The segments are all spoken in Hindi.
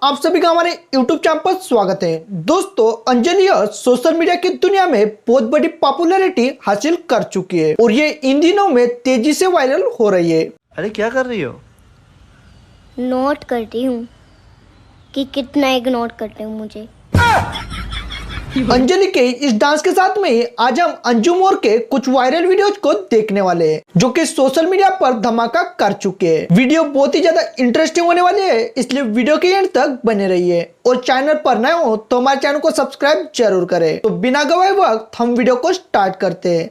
आप सभी का हमारे YouTube चैनल पर स्वागत है। दोस्तों, अंजलि सोशल मीडिया की दुनिया में बहुत बड़ी पॉपुलैरिटी हासिल कर चुकी है और ये इन दिनों में तेजी से वायरल हो रही है। अरे क्या कर रही हो? नोट करती हूँ कि कितना इग्नोर करते हो मुझे। अंजलि के इस डांस के साथ में आज हम अंजुम मोर के कुछ वायरल वीडियोज को देखने वाले हैं जो कि सोशल मीडिया पर धमाका कर चुके हैं। वीडियो बहुत ही ज्यादा इंटरेस्टिंग होने वाली है, इसलिए वीडियो के एंड तक बने रहिए और चैनल पर नए हो तो हमारे चैनल को सब्सक्राइब जरूर करें। तो बिना गवाए वक्त हम वीडियो को स्टार्ट करते हैं।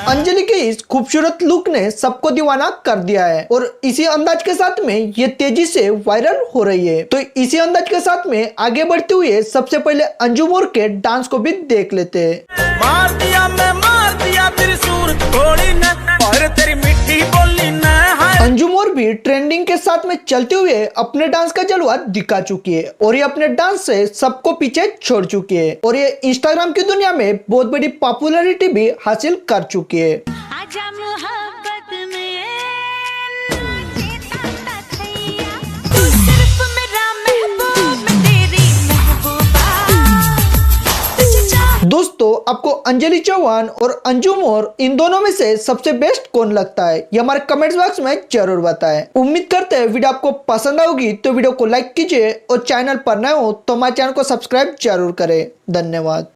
अंजलि के इस खूबसूरत लुक ने सबको दीवाना कर दिया है और इसी अंदाज के साथ में ये तेजी से वायरल हो रही है। तो इसी अंदाज के साथ में आगे बढ़ते हुए सबसे पहले अंजुम मोर के डांस को भी देख लेते हैं। मार दिया तेरी सूर थोड़ी न और तेरी मीठी बोली न। अंजुम मोर भी ट्रेंडिंग के साथ में चलते हुए अपने डांस का जलवा दिखा चुकी है और ये अपने डांस से सबको पीछे छोड़ चुकी है और ये इंस्टाग्राम की दुनिया में बहुत बड़ी पॉपुलैरिटी भी हासिल कर चुकी है। दोस्तों, आपको अंजलि चौहान और अंजुम मोर इन दोनों में से सबसे बेस्ट कौन लगता है, ये हमारे कमेंट्स बॉक्स में जरूर बताएं। उम्मीद करते हैं वीडियो आपको पसंद आएगी, तो वीडियो को लाइक कीजिए और चैनल पर नए हो तो हमारे चैनल को सब्सक्राइब जरूर करें। धन्यवाद।